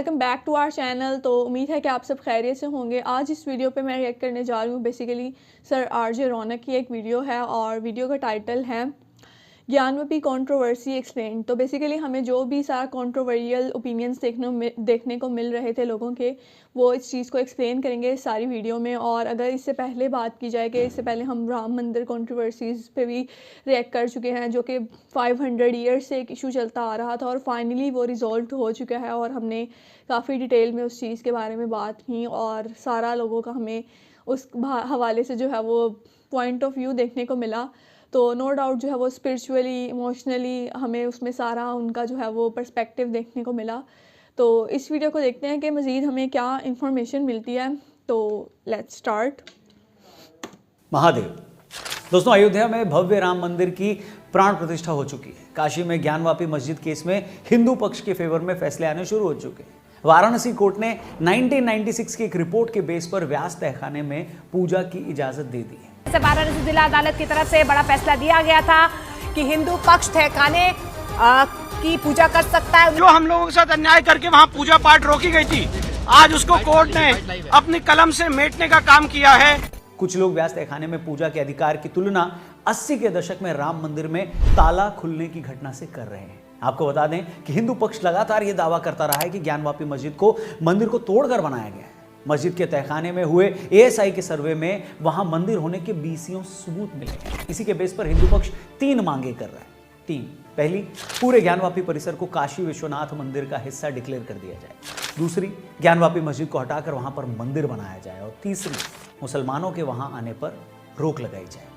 Welcome back to our channel. तो उम्मीद है कि आप सब खैरियत से होंगे। आज इस वीडियो पे मैं रिएक्ट करने जा रही हूँ बेसिकली सर आरजे रौनक की एक वीडियो है और वीडियो का टाइटल है ज्ञानवापी कंट्रोवर्सी एक्सप्लेन। तो बेसिकली हमें जो भी सारा कंट्रोवर्शियल ओपिनियंस देखने को मिल रहे थे लोगों के, वो इस चीज़ को एक्सप्लेन करेंगे इस सारी वीडियो में। और अगर इससे पहले बात की जाए कि इससे पहले हम राम मंदिर कंट्रोवर्सीज़ पे भी रिएक्ट कर चुके हैं, जो कि 500 ईयर्स से एक इशू चलता आ रहा था और फाइनली वो रिजॉल्व हो चुका है और हमने काफ़ी डिटेल में उस चीज़ के बारे में बात की और सारा लोगों का हमें उस हवाले से जो है वो पॉइंट ऑफ व्यू देखने को मिला। तो नो डाउट जो है वो स्पिरिचुअली इमोशनली हमें उसमें सारा उनका जो है वो पर्सपेक्टिव देखने को मिला। तो इस वीडियो को देखते हैं कि मज़ीद हमें क्या इंफॉर्मेशन मिलती है। तो लेट्स स्टार्ट। महादेव। दोस्तों, अयोध्या में भव्य राम मंदिर की प्राण प्रतिष्ठा हो चुकी है। काशी में ज्ञानवापी मस्जिद केस में हिंदू पक्ष के फेवर में फैसले आने शुरू हो चुके हैं। वाराणसी कोर्ट ने 1996 की एक रिपोर्ट के बेस पर व्यास तहखाने में पूजा की इजाजत दे दी है। वाराणसी जिला अदालत की तरफ से बड़ा फैसला दिया गया था कि हिंदू पक्ष तहखाने की पूजा कर सकता है। जो हम लोगों के साथ अन्याय करके वहाँ पूजा पाठ रोकी गई थी, आज उसको कोर्ट ने अपनी कलम से मेटने का काम किया है। कुछ लोग व्यास तहखाने में पूजा के अधिकार की तुलना 80 के दशक में राम मंदिर में ताला खुलने की घटना से कर रहे हैं। आपको बता दें कि हिंदू पक्ष लगातार यह दावा करता रहा है कि ज्ञानवापी मस्जिद को मंदिर को तोड़कर बनाया गया है। मस्जिद के तहखाने में हुए एएसआई के सर्वे में वहां मंदिर होने के बीसियों सबूत मिले हैं। इसी के बेस पर हिंदू पक्ष 3 मांगे कर रहा है। 3, पहली, पूरे ज्ञानवापी परिसर को काशी विश्वनाथ मंदिर का हिस्सा डिक्लेयर कर दिया जाए। दूसरी, ज्ञानवापी मस्जिद को हटाकर वहां पर मंदिर बनाया जाए। और तीसरी, मुसलमानों के वहां आने पर रोक लगाई जाए।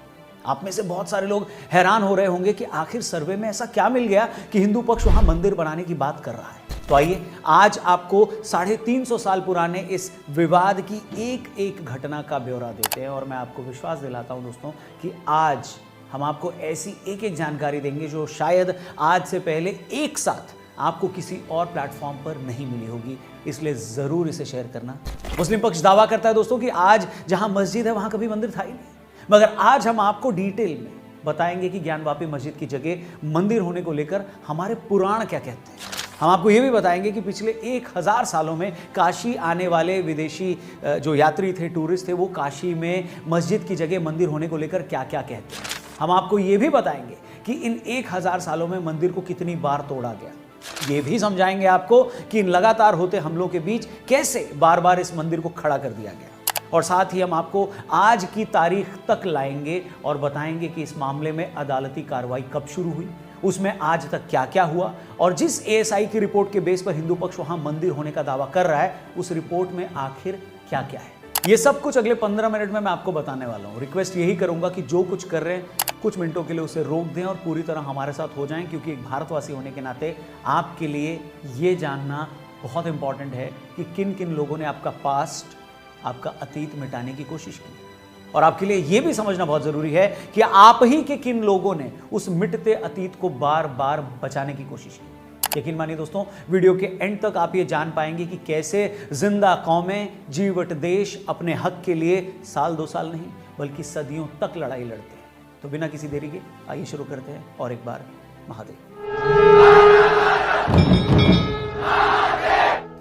आप में से बहुत सारे लोग हैरान हो रहे होंगे कि आखिर सर्वे में ऐसा क्या मिल गया कि हिंदू पक्ष वहां मंदिर बनाने की बात कर रहा है। तो आइए आज आपको 350 साल पुराने इस विवाद की एक एक घटना का ब्यौरा देते हैं और मैं आपको विश्वास दिलाता हूं दोस्तों कि आज हम आपको ऐसी एक एक जानकारी देंगे जो शायद आज से पहले एक साथ आपको किसी और प्लेटफॉर्म पर नहीं मिली होगी। इसलिए जरूर इसे शेयर करना। मुस्लिम पक्ष दावा करता है दोस्तों कि आज जहां मस्जिद है वहां कभी मंदिर था ही नहीं, मगर आज हम आपको डिटेल में बताएंगे कि ज्ञानवापी मस्जिद की जगह मंदिर होने को लेकर हमारे पुराण क्या कहते हैं। हम आपको यह भी बताएंगे कि पिछले 1000 सालों में काशी आने वाले विदेशी जो यात्री थे, टूरिस्ट थे, वो काशी में मस्जिद की जगह मंदिर होने को लेकर क्या क्या कहते हैं। हम आपको ये भी बताएंगे कि इन 1000 सालों में मंदिर को कितनी बार तोड़ा गया। ये भी समझाएंगे आपको कि इन लगातार होते हमलों के बीच कैसे बार बार इस मंदिर को खड़ा कर दिया गया। और साथ ही हम आपको आज की तारीख तक लाएंगे और बताएंगे कि इस मामले में अदालती कार्रवाई कब शुरू हुई, उसमें आज तक क्या क्या हुआ और जिस एएसआई की रिपोर्ट के बेस पर हिंदू पक्ष वहां मंदिर होने का दावा कर रहा है, उस रिपोर्ट में आखिर क्या क्या है। ये सब कुछ अगले 15 मिनट में मैं आपको बताने वाला हूं। रिक्वेस्ट यही करूंगा कि जो कुछ कर रहे हैं कुछ मिनटों के लिए उसे रोक दें और पूरी तरह हमारे साथ हो जाएं, क्योंकि एक भारतवासी होने के नाते आपके लिए ये जानना बहुत इंपॉर्टेंट है कि किन किन लोगों ने आपका पास्ट, आपका अतीत मिटाने की कोशिश की। और आपके लिए यह भी समझना बहुत जरूरी है कि आप ही के किन लोगों ने उस मिटते अतीत को बार बार बचाने की कोशिश की। यकीन मानिए दोस्तों, वीडियो के एंड तक आप ये जान पाएंगे कि कैसे जिंदा कौमें, जीवट देश अपने हक के लिए साल 2 साल नहीं बल्कि सदियों तक लड़ाई लड़ते हैं। तो बिना किसी देरी के आइए शुरू करते हैं और एक बार महादेव।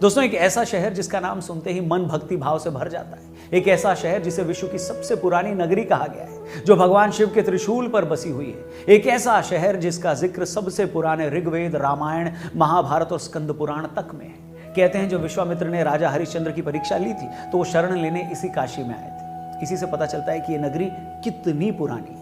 दोस्तों, एक ऐसा शहर जिसका नाम सुनते ही मन भक्ति भाव से भर जाता है। एक ऐसा शहर जिसे विश्व की सबसे पुरानी नगरी कहा गया है, जो भगवान शिव के त्रिशूल पर बसी हुई है। एक ऐसा शहर जिसका जिक्र सबसे पुराने ऋग्वेद, रामायण, महाभारत और स्कंद पुराण तक में है। कहते हैं जब विश्वामित्र ने राजा हरिश्चंद्र की परीक्षा ली थी तो वो शरण लेने इसी काशी में आए थे। इसी से पता चलता है कि ये नगरी कितनी पुरानी है।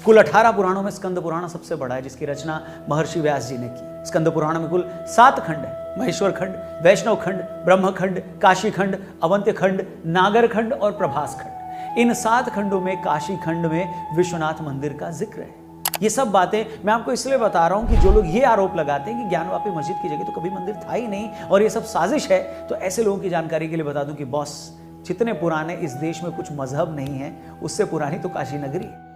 कुल 18 पुराणों में स्कंद पुराण सबसे बड़ा है, जिसकी रचना महर्षि व्यास जी ने की। स्कंद पुराण में कुल 7 खंड है: महेश्वर खंड, वैष्णव खंड, ब्रह्म खंड, काशी खंड, अवंत्य खंड, नागर खंड और प्रभास खंड। इन 7 खंडों में काशी खंड में विश्वनाथ मंदिर का जिक्र है। ये सब बातें मैं आपको इसलिए बता रहा हूं कि जो लोग ये आरोप लगाते हैं कि ज्ञानवापी मस्जिद की जगह तो कभी मंदिर था ही नहीं और ये सब साजिश है, तो ऐसे लोगों की जानकारी के लिए बता दूं कि बॉस, जितने पुराने इस देश में कुछ मजहब नहीं है, उससे पुरानी तो काशी नगरी है।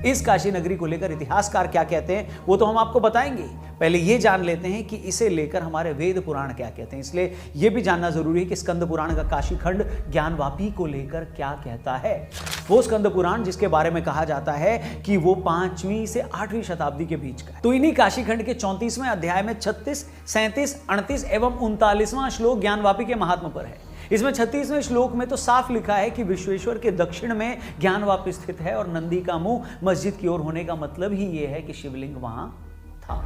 इस काशी नगरी को लेकर इतिहासकार क्या कहते हैं वो तो हम आपको बताएंगे। पहले ये जान लेते हैं कि इसे लेकर हमारे वेद पुराण क्या कहते हैं। इसलिए यह भी जानना जरूरी है कि स्कंद पुराण का काशी खंड ज्ञानवापी को लेकर क्या कहता है। वो स्कंद पुराण जिसके बारे में कहा जाता है कि वो 5वीं से 8वीं शताब्दी के बीच का। तो इन्हीं काशी खंड के 34वें अध्याय में 36, 37, 38 एवं 39वां श्लोक ज्ञानवापी के महात्म पर है। इसमें 36वें श्लोक में तो साफ लिखा है कि विश्वेश्वर के दक्षिण में ज्ञानवापी स्थित है और नंदी का मुंह मस्जिद की ओर होने का मतलब ही यह है कि शिवलिंग वहां था।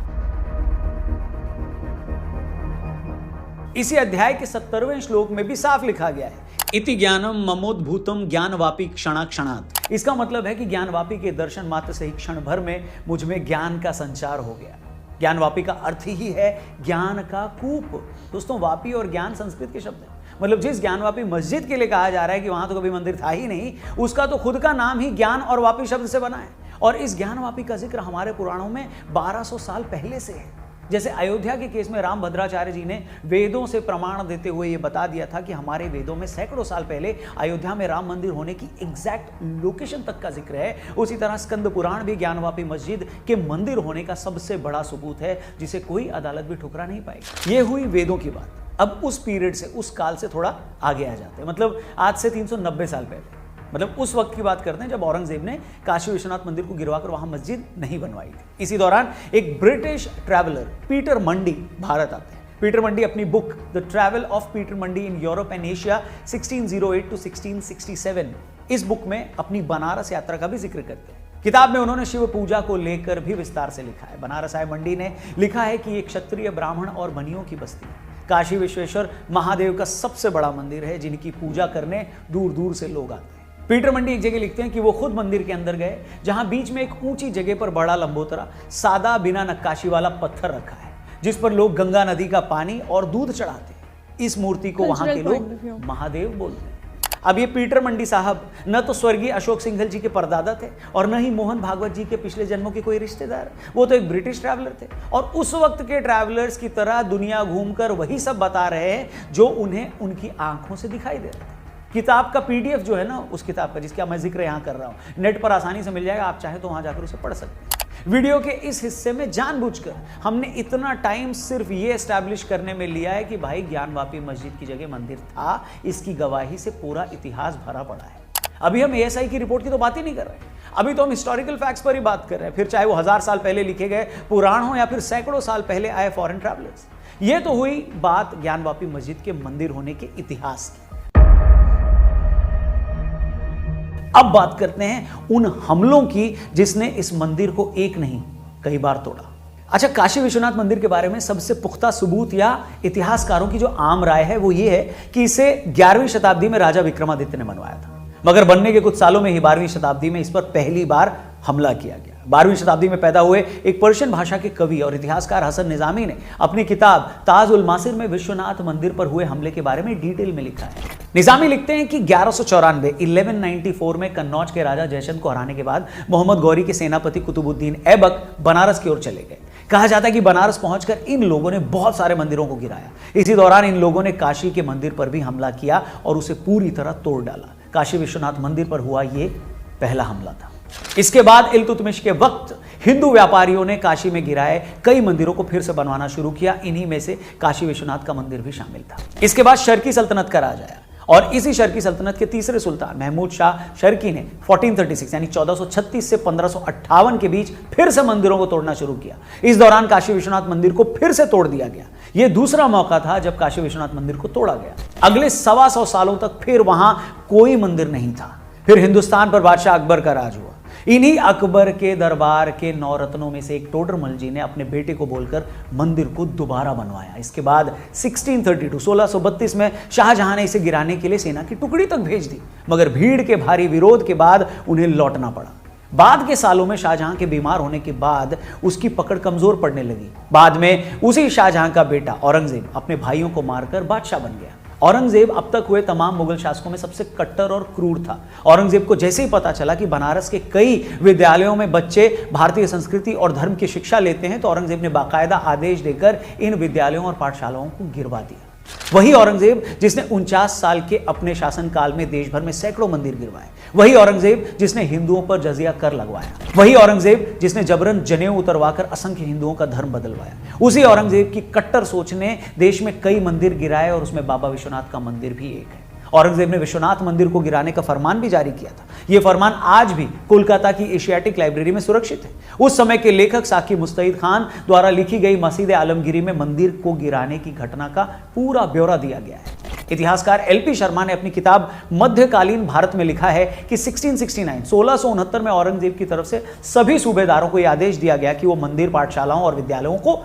इसी अध्याय के 70वें श्लोक में भी साफ लिखा गया है इति ज्ञानम ममोद्भूतम ज्ञानवापी क्षणा क्षणात्। इसका मतलब है कि ज्ञानवापी के दर्शन मात्र से ही क्षण भर में मुझ में ज्ञान का संचार हो गया। ज्ञानवापी का अर्थ ही है ज्ञान का कूप। दोस्तों, वापी और ज्ञान संस्कृत के शब्द हैं। मतलब जिस ज्ञानवापी मस्जिद के लिए कहा जा रहा है कि वहां तो कभी मंदिर था ही नहीं, उसका तो खुद का नाम ही ज्ञान और वापी शब्द से बना है। और इस ज्ञानवापी का जिक्र हमारे पुराणों में 1200 साल पहले से है। जैसे अयोध्या के केस में रामभद्राचार्य जी ने वेदों से प्रमाण देते हुए यह बता दिया था कि हमारे वेदों में सैकड़ों साल पहले अयोध्या में राम मंदिर होने की एग्जैक्ट लोकेशन तक का जिक्र है। उसी तरह स्कंद पुराण भी ज्ञानवापी मस्जिद के मंदिर होने का सबसे बड़ा सबूत है, जिसे कोई अदालत भी ठुकरा नहीं पाएगी। ये हुई वेदों की बात। अब उस पीरियड से, उस काल से थोड़ा आगे आ जाते हैं, मतलब आज से 390 साल पहले। मतलब उस वक्त की बात करते हैं जब औरंगजेब ने काशी विश्वनाथ मंदिर को गिरवाकर वहां मस्जिद नहीं बनवाई थी। इसी दौरान एक ब्रिटिश ट्रैवलर पीटर मंडी भारत आते हैं। पीटर मंडी अपनी book the travel of Peter Mandi in Europe and Asia 1608 to 1667 इस बुक में अपनी बनारस यात्रा का भी जिक्र करते हैं। किताब में उन्होंने शिव पूजा को लेकर भी विस्तार से लिखा है। बनारस आए मंडी ने लिखा है कि एक क्षत्रिय, ब्राह्मण और बनियों की बस्ती है। काशी विश्वेश्वर महादेव का सबसे बड़ा मंदिर है जिनकी पूजा करने दूर दूर से लोग आते हैं। पीटर मंडी एक जगह लिखते हैं कि वो खुद मंदिर के अंदर गए, जहां बीच में एक ऊंची जगह पर बड़ा लंबोतरा सादा बिना नक्काशी वाला पत्थर रखा है, जिस पर लोग गंगा नदी का पानी और दूध चढ़ाते हैं। इस मूर्ति को वहां के लोग महादेव बोलते हैं। अब ये पीटर मंडी साहब न तो स्वर्गीय अशोक सिंघल जी के परदादा थे और न ही मोहन भागवत जी के पिछले जन्मों के कोई रिश्तेदार। वो तो एक ब्रिटिश ट्रैवलर थे और उस वक्त के ट्रैवलर्स की तरह दुनिया घूमकर वही सब बता रहे हैं जो उन्हें उनकी आंखों से दिखाई दे रहा था। किताब का पीडीएफ जो है ना, उस किताब का जिसका मैं जिक्र यहां कर रहा हूं, नेट पर आसानी से मिल जाएगा। आप चाहे तो वहां जाकर उसे पढ़ सकते हैं। वीडियो के इस हिस्से में जानबूझकर हमने इतना टाइम सिर्फ ये एस्टैब्लिश करने में लिया है कि भाई ज्ञानवापी मस्जिद की जगह मंदिर था। इसकी गवाही से पूरा इतिहास भरा पड़ा है। अभी हम एएसआई की रिपोर्ट की तो बात ही नहीं कर रहे हैं। अभी तो हम हिस्टोरिकल फैक्ट्स पर ही बात कर रहे हैं, फिर चाहे वो 1000 साल पहले लिखे गए पुराण हो या फिर सैकड़ों साल पहले आए फॉरेन ट्रैवलर्स। ये तो हुई बात ज्ञानवापी मस्जिद के मंदिर होने के इतिहास की। अब बात करते हैं उन हमलों की जिसने इस मंदिर को एक नहीं कई बार तोड़ा। अच्छा, काशी विश्वनाथ मंदिर के बारे में सबसे पुख्ता सबूत या इतिहासकारों की जो आम राय है वो ये है कि इसे 11वीं शताब्दी में राजा विक्रमादित्य ने बनवाया था, मगर बनने के कुछ सालों में ही 12वीं शताब्दी में इस पर पहली बार हमला किया गया। 12वीं शताब्दी में पैदा हुए एक पर्शियन भाषा के कवि और इतिहासकार हसन निजामी ने अपनी किताब ताज उल मासिर में विश्वनाथ मंदिर पर हुए हमले के बारे में डिटेल में लिखा है। निजामी लिखते हैं कि 1194 में कन्नौज के राजा जयचंद को हराने के बाद मोहम्मद गौरी के सेनापति कुतुबुद्दीन ऐबक बनारस की ओर चले गए। कहा जाता है कि बनारस पहुंचकर इन लोगों ने बहुत सारे मंदिरों को गिराया। इसी दौरान इन लोगों ने काशी के मंदिर पर भी हमला किया और उसे पूरी तरह तोड़ डाला। काशी विश्वनाथ मंदिर पर हुआ ये पहला हमला था। इसके बाद इल्तुतमिश के वक्त हिंदू व्यापारियों ने काशी में गिराए कई मंदिरों को फिर से बनवाना शुरू किया। इन्हीं में से काशी विश्वनाथ का मंदिर भी शामिल था। इसके बाद शर्की सल्तनत का राज आया और इसी शर्की सल्तनत के तीसरे सुल्तान महमूद शाह शर्की ने 1436 यानी 1436 से 1558 के बीच फिर से मंदिरों को तोड़ना शुरू किया। इस दौरान काशी विश्वनाथ मंदिर को फिर से तोड़ दिया गया। यह दूसरा मौका था जब काशी विश्वनाथ मंदिर को तोड़ा गया। अगले 125 सालों तक फिर वहां कोई मंदिर नहीं था। फिर हिंदुस्तान पर बादशाह अकबर का राज हुआ। इन्हीं अकबर के दरबार के 9 रत्नों में से एक टोडरमल जी ने अपने बेटे को बोलकर मंदिर को दोबारा बनवाया। इसके बाद 1632 में शाहजहां ने इसे गिराने के लिए सेना की टुकड़ी तक भेज दी, मगर भीड़ के भारी विरोध के बाद उन्हें लौटना पड़ा। बाद के सालों में शाहजहां के बीमार होने के बाद उसकी पकड़ कमजोर पड़ने लगी। बाद में उसी शाहजहां का बेटा औरंगजेब अपने भाइयों को मारकर बादशाह बन गया। औरंगजेब अब तक हुए तमाम मुगल शासकों में सबसे कट्टर और क्रूर था। औरंगजेब को जैसे ही पता चला कि बनारस के कई विद्यालयों में बच्चे भारतीय संस्कृति और धर्म की शिक्षा लेते हैं, तो औरंगजेब ने बाकायदा आदेश देकर इन विद्यालयों और पाठशालाओं को गिरवा दिया। वही औरंगजेब जिसने 49 साल के अपने शासनकाल में देश भर में सैकड़ों मंदिर गिरवाए, वही औरंगजेब जिसने हिंदुओं पर जजिया कर लगवाया, वही औरंगजेब जिसने जबरन जनेऊ उतरवाकर असंख्य हिंदुओं का धर्म बदलवाया, उसी औरंगजेब की कट्टर सोच ने देश में कई मंदिर गिराए और उसमें बाबा विश्वनाथ का मंदिर भी एक है। औरंगजेब ने विश्वनाथ मंदिर को गिराने का फरमान भी जारी किया था। यह फरमान आज भी कोलकाता की एशियाटिक लाइब्रेरी में सुरक्षित है। उस समय के लेखक साकी मुस्तैद खान द्वारा लिखी गई मस्जिद आलमगीरी में मंदिर को गिराने की घटना का पूरा ब्यौरा दिया गया है। इतिहासकार एलपी शर्मा ने अपनी किताब मध्यकालीन भारत में लिखा है कि 1669 में औरंगजेब की तरफ से सभी सूबेदारों को यह आदेश दिया गया कि वो मंदिर, पाठशालाओं और विद्यालयों को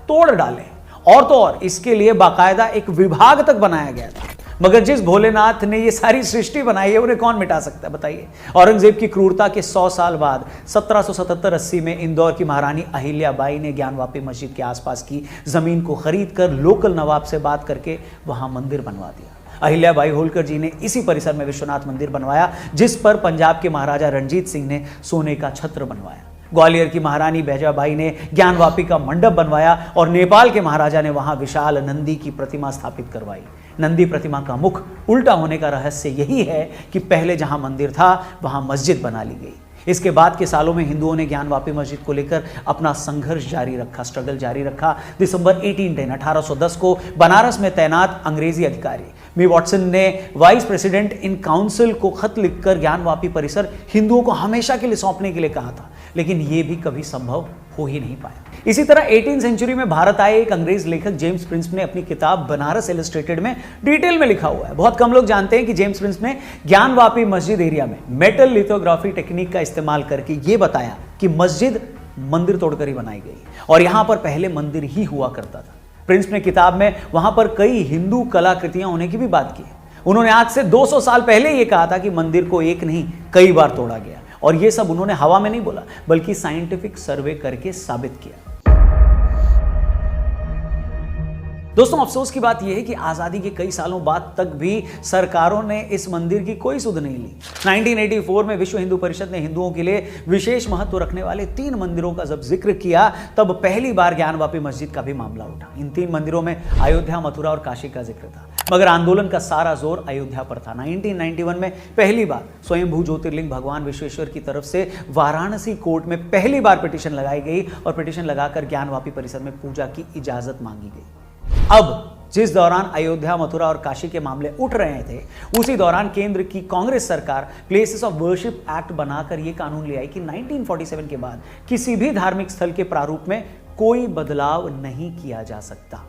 तोड़ डालें, और तो और इसके लिए बाकायदा एक विभाग तक बनाया गया था। मगर जिस भोलेनाथ ने ये सारी सृष्टि बनाई है उन्हें कौन मिटा सकता है, बताइए। औरंगजेब की क्रूरता के 100 साल बाद 1777-80 में इंदौर की महारानी अहिल्याबाई ने ज्ञानवापी मस्जिद के आसपास की जमीन को खरीद कर लोकल नवाब से बात करके वहां मंदिर बनवा दिया। अहिल्याबाई होलकर जी ने इसी परिसर में विश्वनाथ मंदिर बनवाया, जिस पर पंजाब के महाराजा रणजीत सिंह ने सोने का छत्र बनवाया। ग्वालियर की महारानी बैजाबाई ने ज्ञानवापी का मंडप बनवाया और नेपाल के महाराजा ने वहां विशाल नंदी की प्रतिमा स्थापित करवाई। नंदी प्रतिमा का मुख उल्टा होने का रहस्य यही है कि पहले जहां मंदिर था वहां मस्जिद बना ली गई। इसके बाद के सालों में हिंदुओं ने ज्ञानवापी मस्जिद को लेकर अपना संघर्ष जारी रखा, स्ट्रगल जारी रखा। दिसंबर 1810 को बनारस में तैनात अंग्रेजी अधिकारी मी वॉटसन ने वाइस प्रेसिडेंट इन काउंसिल को खत लिखकर ज्ञानवापी परिसर हिंदुओं को हमेशा के लिए सौंपने के लिए कहा था, लेकिन यह भी कभी संभव हो ही नहीं पाया। इसी तरह 18वीं सेंचुरी में भारत आए एक अंग्रेज लेखक जेम्स प्रिंस ने अपनी किताब बनारस इलस्ट्रेटेड में डिटेल में लिखा हुआ है। बहुत कम लोग जानते हैं कि जेम्स प्रिंस ने ज्ञानवापी मस्जिद एरिया में मेटल लिथोग्राफी टेक्निक का इस्तेमाल करके यह बताया कि मस्जिद मंदिर तोड़कर ही बनाई गई और यहां पर पहले मंदिर ही हुआ करता था। प्रिंस ने किताब में वहां पर कई हिंदू कलाकृतियां होने की भी बात की। उन्होंने आज से 200 साल पहले यह कहा था कि मंदिर को एक नहीं कई बार तोड़ा गया, और यह सब उन्होंने हवा में नहीं बोला बल्कि साइंटिफिक सर्वे करके साबित किया। दोस्तों, अफसोस की बात यह है कि आजादी के कई सालों बाद तक भी सरकारों ने इस मंदिर की कोई सुध नहीं ली। 1984 में विश्व हिंदू परिषद ने हिंदुओं के लिए विशेष महत्व रखने वाले 3 मंदिरों का जब जिक्र किया तब पहली बार ज्ञानवापी मस्जिद का भी मामला उठा। इन 3 मंदिरों में अयोध्या, मथुरा और काशी का जिक्र था, मगर आंदोलन का सारा जोर अयोध्या पर था। 1991 में पहली बार स्वयंभू ज्योतिर्लिंग भगवान विश्वेश्वर की तरफ से वाराणसी कोर्ट में पहली बार पिटीशन लगाई गई और पिटीशन लगाकर ज्ञानवापी परिसर में पूजा की इजाजत मांगी गई। अब जिस दौरान अयोध्या, मथुरा और काशी के मामले उठ रहे थे, उसी दौरान केंद्र की कांग्रेस सरकार प्लेसेस ऑफ वर्शिप एक्ट बनाकर यह कानून ले आई कि 1947 के बाद किसी भी धार्मिक स्थल के प्रारूप में कोई बदलाव नहीं किया जा सकता।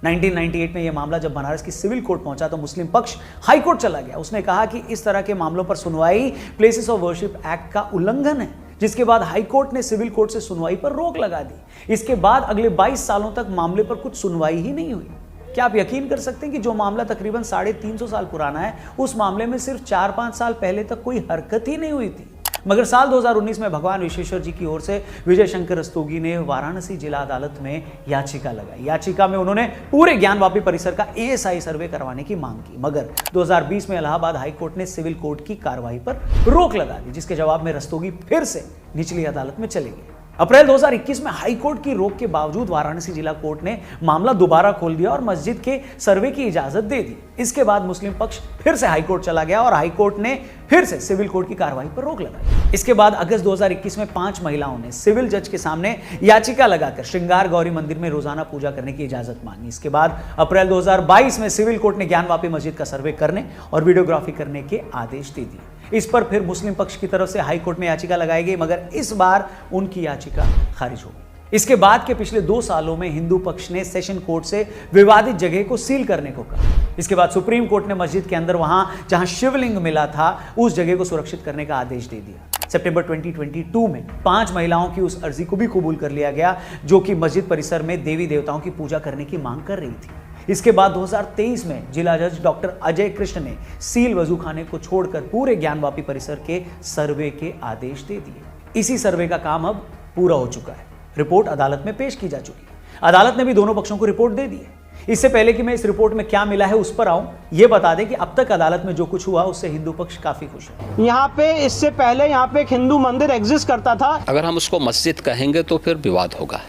1998 में यह मामला जब बनारस की सिविल कोर्ट पहुंचा तो मुस्लिम पक्ष हाई कोर्ट चला गया। उसने कहा कि इस तरह के मामलों पर सुनवाई प्लेसेस ऑफ वर्शिप एक्ट का उल्लंघन है, जिसके बाद हाई कोर्ट ने सिविल कोर्ट से सुनवाई पर रोक लगा दी। इसके बाद अगले 22 सालों तक मामले पर कुछ सुनवाई ही नहीं हुई। क्या आप यकीन कर सकते हैं कि जो मामला तकरीबन 350 साल पुराना है, उस मामले में सिर्फ 4-5 साल पहले तक कोई हरकत ही नहीं हुई थी। मगर साल 2019 में भगवान विश्वेश्वर जी की ओर से विजय शंकर रस्तोगी ने वाराणसी जिला अदालत में याचिका लगाई। याचिका में उन्होंने पूरे ज्ञानवापी परिसर का ASI सर्वे करवाने की मांग की, मगर 2020 में इलाहाबाद हाई कोर्ट ने सिविल कोर्ट की कार्रवाई पर रोक लगा दी, जिसके जवाब में रस्तोगी फिर से निचली अदालत में चले गए। अप्रैल 2021 में हाई कोर्ट की रोक के बावजूद वाराणसी जिला कोर्ट ने मामला दोबारा खोल दिया और मस्जिद के सर्वे की इजाजत दे दी। इसके बाद मुस्लिम पक्ष फिर से हाई कोर्ट चला गया और हाई कोर्ट ने फिर से सिविल कोर्ट की कार्रवाई पर रोक लगाई। इसके बाद अगस्त 2021 में 5 महिलाओं ने सिविल जज के सामने याचिका लगाकर श्रृंगार गौरी मंदिर में रोजाना पूजा करने की इजाजत मांगी। इसके बाद अप्रैल 2022 में सिविल कोर्ट ने ज्ञानवापी मस्जिद का सर्वे करने और वीडियोग्राफी करने के आदेश दे दिए। इस पर फिर मुस्लिम पक्ष की तरफ से हाई कोर्ट में याचिका लगाई गई, मगर इस बार उनकी याचिका खारिज हो गई। इसके बाद के पिछले 2 सालों में हिंदू पक्ष ने सेशन कोर्ट से विवादित जगह को सील करने को कहा। इसके बाद सुप्रीम कोर्ट ने मस्जिद के अंदर वहां जहां शिवलिंग मिला था उस जगह को सुरक्षित करने का आदेश दे दिया। सितंबर 2022 में 5 महिलाओं की उस अर्जी को भी कबूल कर लिया गया जो कि मस्जिद परिसर में देवी देवताओं की पूजा करने की मांग कर रही थी। इसके बाद 2023 में जिला जज डॉक्टर अजय कृष्ण ने सील वजूखाने को छोड़कर पूरे ज्ञानवापी परिसर के सर्वे के आदेश दे दिए। इसी सर्वे का काम अब पूरा हो चुका है। रिपोर्ट अदालत में पेश की जा चुकी है। अदालत ने भी दोनों पक्षों को रिपोर्ट दे दी है। इससे पहले कि मैं इस रिपोर्ट में क्या मिला है उस पर आऊं, यह बता दें कि अब तक अदालत में जो कुछ हुआ उससे हिंदू पक्ष काफी खुश है। यहाँ पे इससे पहले यहाँ पे एक हिंदू मंदिर एग्जिस्ट करता था। अगर हम उसको मस्जिद कहेंगे तो फिर विवाद होगा,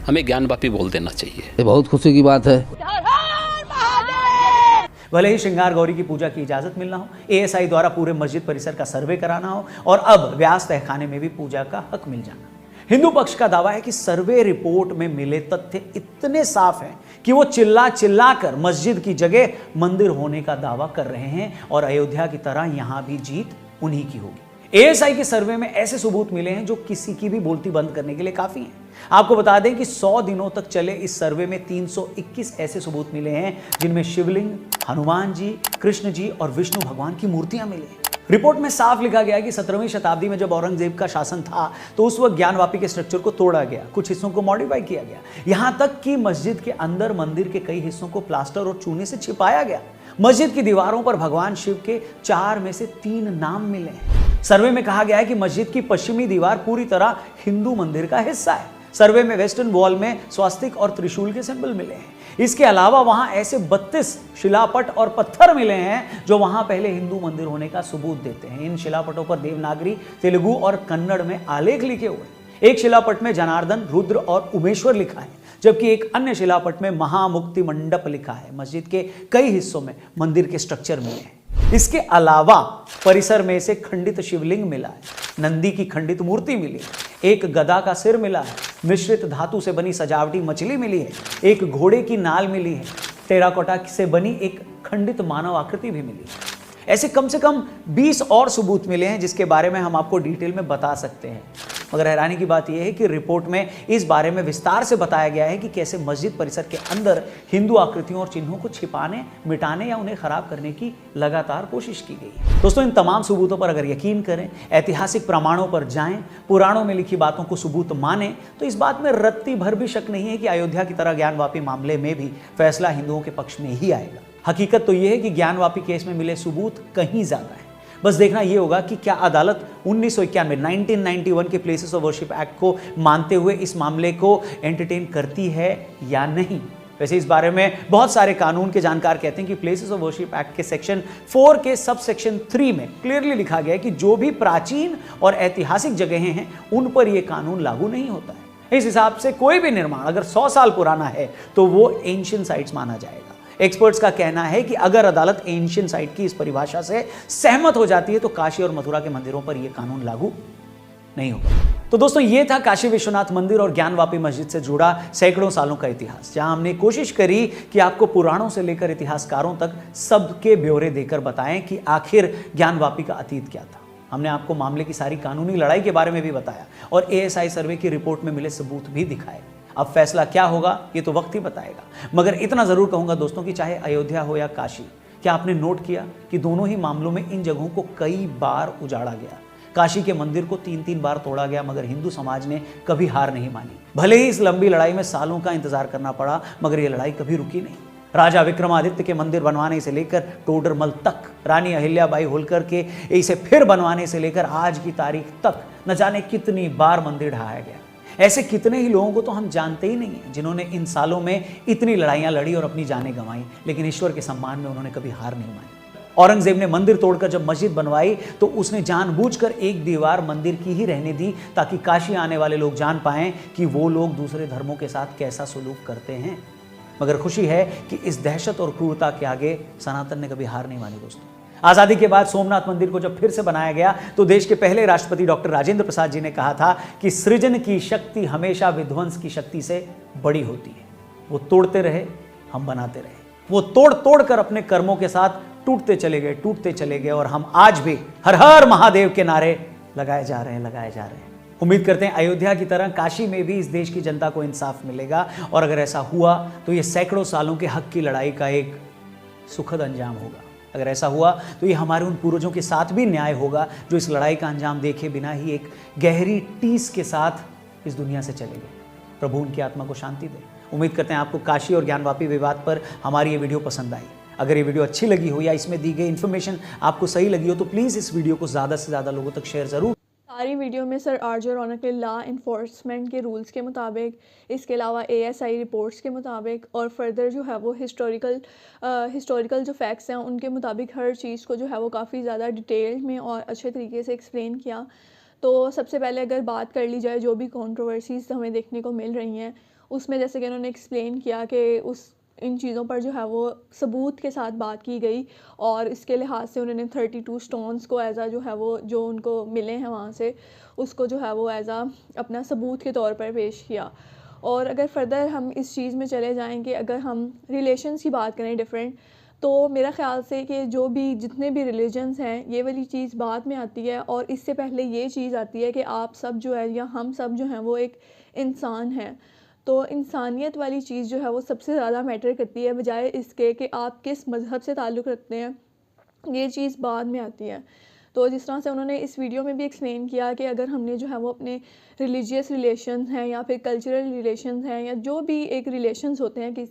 हमें ज्ञानवापी बोल देना चाहिए। ये बहुत खुशी की बात है। भले ही श्रृंगार गौरी की पूजा की इजाजत मिलना हो, एएसआई द्वारा पूरे मस्जिद परिसर का सर्वे कराना हो और अब व्यास तहखाने में भी पूजा का हक मिल जाना। हिंदू पक्ष का दावा है कि सर्वे रिपोर्ट में मिले तथ्य इतने साफ हैं कि वो चिल्ला चिल्ला कर मस्जिद की जगह मंदिर होने का दावा कर रहे हैं और अयोध्या की तरह यहां भी जीत उन्हीं की होगी। एएसआई के सर्वे में ऐसे सबूत मिले हैं जो किसी की भी बोलती बंद करने के लिए काफी हैं। आपको बता दें कि 100 दिनों तक चले इस सर्वे में 321 ऐसे सबूत मिले हैं जिनमें शिवलिंग, हनुमान जी, कृष्ण जी और विष्णु भगवान की मूर्तियां मिली हैं। रिपोर्ट में साफ लिखा गया है कि 17वीं शताब्दी में जब औरंगजेब का शासन था तो उस वक्त ज्ञानवापी के स्ट्रक्चर को तोड़ा गया, कुछ हिस्सों को मॉडिफाई किया गया, यहां तक कि मस्जिद के अंदर मंदिर के कई हिस्सों को प्लास्टर और चूने से छिपाया गया। मस्जिद की दीवारों पर भगवान शिव के 4 में से 3 नाम मिले हैं। सर्वे में कहा गया है कि मस्जिद की पश्चिमी दीवार पूरी तरह हिंदू मंदिर का हिस्सा है। सर्वे में वेस्टर्न वॉल में स्वास्तिक और त्रिशूल के सिंबल मिले हैं। इसके अलावा वहां ऐसे 32 शिलापट और पत्थर मिले हैं जो वहां पहले हिंदू मंदिर होने का सबूत देते हैं। इन शिलापटों पर देवनागरी, तेलुगु और कन्नड़ में आलेख लिखे हुए हैं। एक शिलापट में जनार्दन, रुद्र और उमेश्वर लिखा है, जबकि एक अन्य शिलापट में महामुक्ति मंडप लिखा है। मस्जिद के कई हिस्सों में मंदिर के स्ट्रक्चर मिले हैं। इसके अलावा परिसर में से खंडित शिवलिंग मिला है, नंदी की खंडित मूर्ति मिली है, एक गदा का सिर मिला है, मिश्रित धातु से बनी सजावटी मछली मिली है, एक घोड़े की नाल मिली है, टेराकोटा से बनी एक खंडित मानव आकृति भी मिली है। ऐसे कम से कम 20 और सबूत मिले हैं जिसके बारे में हम आपको डिटेल में बता सकते हैं। मगर हैरानी की बात यह है कि रिपोर्ट में इस बारे में विस्तार से बताया गया है कि कैसे मस्जिद परिसर के अंदर हिंदू आकृतियों और चिन्हों को छिपाने, मिटाने या उन्हें खराब करने की लगातार कोशिश की गई है। दोस्तों, इन तमाम सबूतों पर अगर यकीन करें, ऐतिहासिक प्रमाणों पर जाएं, पुराणों में लिखी बातों को सबूत माने, तो इस बात में रत्ती भर भी शक नहीं है कि अयोध्या की तरह ज्ञानवापी मामले में भी फैसला हिंदुओं के पक्ष में ही आएगा। हकीकत तो यह है कि ज्ञानवापी केस में मिले सबूत कहीं ज्यादा है। बस देखना यह होगा कि क्या अदालत 1991 के प्लेसेस ऑफ वर्शिप एक्ट को मानते हुए इस मामले को एंटरटेन करती है या नहीं। वैसे इस बारे में बहुत सारे कानून के जानकार कहते हैं कि प्लेसेस ऑफ वर्शिप एक्ट के सेक्शन 4 के सब सेक्शन 3 में क्लियरली लिखा गया है कि जो भी प्राचीन और ऐतिहासिक जगहें हैं उन पर यह कानून लागू नहीं होता है। इस हिसाब से कोई भी निर्माण अगर 100 साल पुराना है तो वो एंशिएंट साइट्स माना जाएगा। एक्सपर्ट्स का कहना है कि अगर अदालत एंशिएंट साइट की इस परिभाषा से सहमत हो जाती है तो काशी और मथुरा के मंदिरों पर यह कानून लागू नहीं होगा। तो दोस्तों, ये था काशी विश्वनाथ मंदिर और ज्ञानवापी मस्जिद से जुड़ा सैकड़ों सालों का इतिहास, जहां हमने कोशिश करी कि आपको पुराणों से लेकर इतिहासकारों तक सबके ब्यौरे देकर बताएं कि आखिर ज्ञानवापी का अतीत क्या था। हमने आपको मामले की सारी कानूनी लड़ाई के बारे में भी बताया और एएसआई सर्वे की रिपोर्ट में मिले सबूत भी दिखाए। अब फैसला क्या होगा ये तो वक्त ही बताएगा, मगर इतना जरूर कहूंगा दोस्तों कि चाहे अयोध्या हो या काशी, क्या आपने नोट किया कि दोनों ही मामलों में इन जगहों को कई बार उजाड़ा गया। काशी के मंदिर को 3-3 बार तोड़ा गया, मगर हिंदू समाज ने कभी हार नहीं मानी। भले ही इस लंबी लड़ाई में सालों का इंतजार करना पड़ा, मगर यह लड़ाई कभी रुकी नहीं। राजा विक्रमादित्य के मंदिर बनवाने से लेकर टोडरमल तक, रानी अहिल्याबाई होलकर के इसे फिर बनवाने से लेकर आज की तारीख तक न जाने कितनी बार मंदिर ढहाया गया। ऐसे कितने ही लोगों को तो हम जानते ही नहीं हैं जिन्होंने इन सालों में इतनी लड़ाइयां लड़ी और अपनी जानें गंवाई, लेकिन ईश्वर के सम्मान में उन्होंने कभी हार नहीं मानी। औरंगजेब ने मंदिर तोड़कर जब मस्जिद बनवाई तो उसने जानबूझकर एक दीवार मंदिर की ही रहने दी ताकि काशी आने वाले लोग जान पाएं कि वो लोग दूसरे धर्मों के साथ कैसा सलूक करते हैं। मगर खुशी है कि इस दहशत और क्रूरता के आगे सनातन ने कभी हार नहीं मानी। दोस्तों, आजादी के बाद सोमनाथ मंदिर को जब फिर से बनाया गया तो देश के पहले राष्ट्रपति डॉक्टर राजेंद्र प्रसाद जी ने कहा था कि सृजन की शक्ति हमेशा विध्वंस की शक्ति से बड़ी होती है। वो तोड़ते रहे, हम बनाते रहे। वो तोड़ तोड़ कर अपने कर्मों के साथ टूटते चले गए और हम आज भी हर हर महादेव के नारे लगाए जा रहे हैं। उम्मीद करते हैं अयोध्या की तरह काशी में भी इस देश की जनता को इंसाफ मिलेगा और अगर ऐसा हुआ तो ये सैकड़ों सालों के हक की लड़ाई का एक सुखद अंजाम होगा। अगर ऐसा हुआ तो ये हमारे उन पूर्वजों के साथ भी न्याय होगा जो इस लड़ाई का अंजाम देखे बिना ही एक गहरी टीस के साथ इस दुनिया से चले गए। प्रभु उनकी आत्मा को शांति दे। उम्मीद करते हैं आपको काशी और ज्ञानवापी विवाद पर हमारी ये वीडियो पसंद आई। अगर ये वीडियो अच्छी लगी हो या इसमें दी गई इन्फॉर्मेशन आपको सही लगी हो तो प्लीज़ इस वीडियो को ज़्यादा से ज़्यादा लोगों तक शेयर ज़रूर। सारी वीडियो में सर आरजे रौनक ने लॉ इन्फोर्समेंट के रूल्स के मुताबिक, इसके अलावा एएसआई रिपोर्ट्स के मुताबिक और फर्दर जो है वो हिस्टोरिकल जो फैक्ट्स हैं उनके मुताबिक हर चीज़ को जो है वो काफ़ी ज़्यादा डिटेल में और अच्छे तरीके से एक्सप्लेन किया। तो सबसे पहले अगर बात कर ली जाए जो भी कंट्रोवर्सीज़ हमें देखने को मिल रही हैं उसमें जैसे कि उन्होंने एक्सप्लेन किया कि उस इन चीज़ों पर जो है वो सबूत के साथ बात की गई और इसके लिहाज से उन्होंने 32 स्टोन्स को एज़ आ जो है वो जो उनको मिले हैं वहाँ से उसको जो है वो एज़ आ अपना सबूत के तौर पर पेश किया। और अगर फर्दर हम इस चीज़ में चले जाएंगे, अगर हम रिलेशंस की बात करें डिफरेंट, तो मेरा ख़्याल से कि जो भी जितने भी रिलीजन्स हैं ये वाली चीज़ बाद में आती है और इससे पहले ये चीज़ आती है कि आप सब जो है या हम सब जो हैं वो एक इंसान हैं। तो इंसानियत वाली चीज़ जो है वो सबसे ज़्यादा मैटर करती है, बजाय इसके कि आप किस मज़हब से ताल्लुक़ रखते हैं, ये चीज़ बाद में आती है। तो जिस तरह से उन्होंने इस वीडियो में भी एक्सप्लेन किया कि अगर हमने जो है वो अपने रिलीजियस रिलेशंस हैं या फिर कल्चरल रिलेशंस हैं या जो भी एक रिलेशंस होते हैं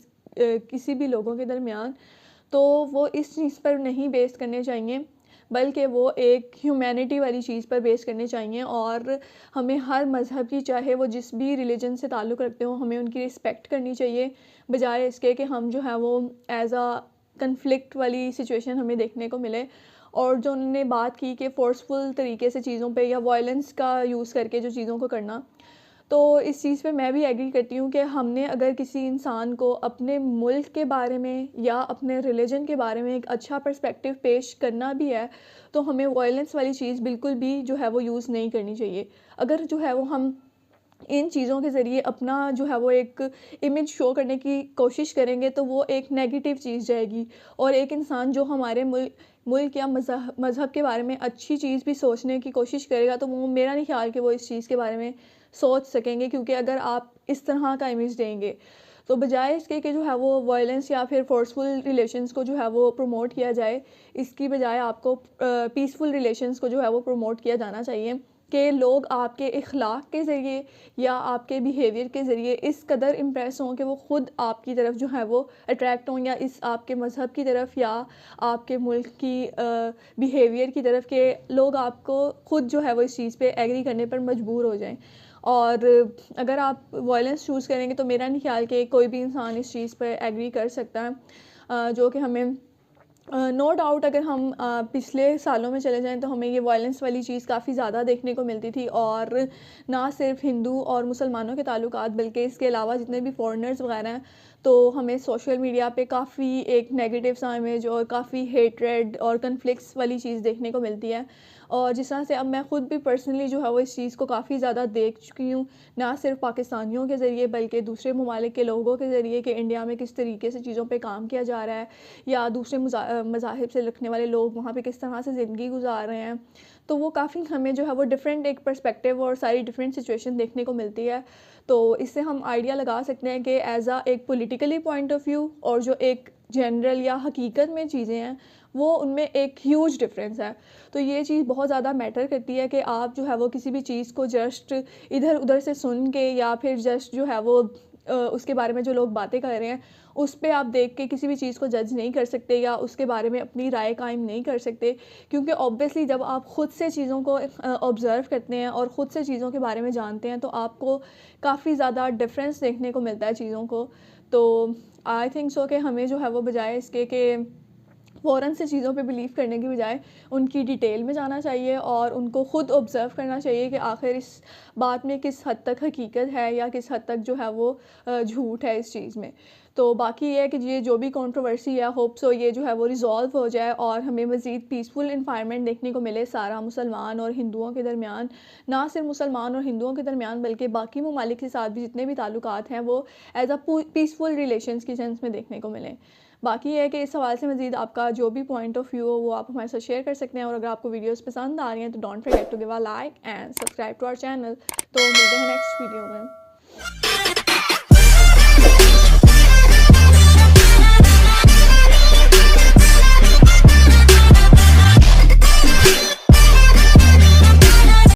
किसी भी लोगों के दरमियान, तो वो इस चीज़ पर नहीं बेस करने चाहिए बल्कि वो एक ह्यूमैनिटी वाली चीज़ पर बेस करने चाहिए। और हमें हर मज़हब की, चाहे वो जिस भी रिलीजन से ताल्लुक़ रखते हो, हमें उनकी रिस्पेक्ट करनी चाहिए, बजाय इसके कि हम जो है वो एज़ आ कन्फ्लिक्ट वाली सिचुएशन हमें देखने को मिले। और जो उन्होंने बात की कि फ़ोर्सफुल तरीके से चीज़ों पे या वायलेंस का यूज़ करके जो चीज़ों को करना, तो इस चीज़ पे मैं भी एग्री करती हूँ कि हमने अगर किसी इंसान को अपने मुल्क के बारे में या अपने रिलीजन के बारे में एक अच्छा पर्सपेक्टिव पेश करना भी है तो हमें वायलेंस वाली चीज़ बिल्कुल भी जो है वो यूज़ नहीं करनी चाहिए। अगर जो है वो हम इन चीज़ों के ज़रिए अपना जो है वो एक इमेज शो करने की कोशिश करेंगे तो वो एक नेगेटिव चीज़ जाएगी। और एक इंसान जो हमारे मुल्क या मज़हब के बारे में अच्छी चीज़ भी सोचने की कोशिश करेगा तो वो, मेरा नहीं ख्याल कि वो इस चीज़ के बारे में सोच सकेंगे, क्योंकि अगर आप इस तरह का इमेज देंगे तो बजाय इसके कि जो है वो वायलेंस या फिर फोर्सफुल रिलेशंस को जो है वो प्रमोट किया जाए, इसकी बजाय आपको पीसफुल रिलेशंस को जो है वो प्रमोट किया जाना चाहिए कि लोग आपके इखलाक के ज़रिए या आपके बिहेवियर के ज़रिए इस कदर इम्प्रेस हों कि वो ख़ुद आपकी तरफ जो है वो अट्रैक्ट हों या इस आपके मज़हब की तरफ या आपके मुल्क की बिहेवियर की तरफ के लोग आपको ख़ुद जो है वो इस चीज़ पे एग्री करने पर मजबूर हो जाएं। और अगर आप वायलेंस चूज़ करेंगे तो मेरा नहीं ख्याल कि कोई भी इंसान इस चीज़ पर एग्री कर सकता है, जो कि हमें नो डाउट अगर हम पिछले सालों में चले जाएं तो हमें ये वायलेंस वाली चीज़ काफ़ी ज़्यादा देखने को मिलती थी। और ना सिर्फ हिंदू और मुसलमानों के ताल्लुकात बल्कि इसके अलावा जितने भी फॉरेनर्स वगैरह हैं, तो हमें सोशल मीडिया पे काफ़ी एक नेगेटिव सा इमेज और काफ़ी हेट्रेड और कन्फ्लिक्ट्स वाली चीज़ देखने को मिलती है। और जिस तरह से अब मैं ख़ुद भी पर्सनली जो है वो इस चीज़ को काफ़ी ज़्यादा देख चुकी हूँ, ना सिर्फ पाकिस्तानियों के ज़रिए बल्कि दूसरे ममालिक के लोगों के ज़रिए कि इंडिया में किस तरीके से चीज़ों पे काम किया जा रहा है या दूसरे मज़ाहिब से रखने वाले लोग वहाँ पे किस तरह से ज़िंदगी गुजार रहे हैं। तो वो काफ़ी हमें जो है वो डिफरेंट एक पर्सपेक्टिव और सारी डिफरेंट सिचुएशन देखने को मिलती है। तो इससे हम आइडिया लगा सकते हैं कि एज़ आ एक पॉलिटिकली पॉइंट ऑफ व्यू और जो एक जनरल या हकीकत में चीज़ें हैं वो उनमें एक ह्यूज डिफरेंस है। तो ये चीज़ बहुत ज़्यादा मैटर करती है कि आप जो है वो किसी भी चीज़ को जस्ट इधर उधर से सुन के या फिर जस्ट जो है वो उसके बारे में जो लोग बातें कर रहे हैं उस पर आप देख के किसी भी चीज़ को जज नहीं कर सकते या उसके बारे में अपनी राय कायम नहीं कर सकते, क्योंकि ऑब्वियसली जब आप ख़ुद से चीज़ों को ऑब्ज़र्व करते हैं और ख़ुद से चीज़ों के बारे में जानते हैं तो आपको काफ़ी ज़्यादा डिफरेंस देखने को मिलता है चीज़ों को। तो आई थिंक सो कि हमें जो है वो बजाय इसके कि फ़ौरन से चीज़ों पे बिलीव करने की बजाय उनकी डिटेल में जाना चाहिए और उनको ख़ुद ऑब्ज़र्व करना चाहिए कि आखिर इस बात में किस हद तक हकीकत है या किस हद तक जो है वो झूठ है इस चीज़ में। तो बाकी ये है कि ये जो भी कंट्रोवर्सी है, होप सो ये जो है वो रिज़ॉल्व हो जाए और हमें मज़ीद पीसफुल इन्वायरमेंट देखने को मिले सारा मुसलमान और हिंदुओं के दरमियान, ना सिर्फ मुसलमान और हिंदुओं के दरमियान बल्कि बाकी ममालिक के साथ भी जितने भी ताल्लुकात हैं वो एज़ अ पीसफुल रिलेशंस की सेंस में देखने को मिलें। बाकी ये है कि इस हवाले से मज़ीद आपका जो भी पॉइंट ऑफ व्यू हो वो आप हमारे साथ शेयर कर सकते हैं। और अगर आपको वीडियोस पसंद आ रही हैं तो don't forget to give a like and subscribe to our channel. तो मिलते हैं नेक्स्ट वीडियो में।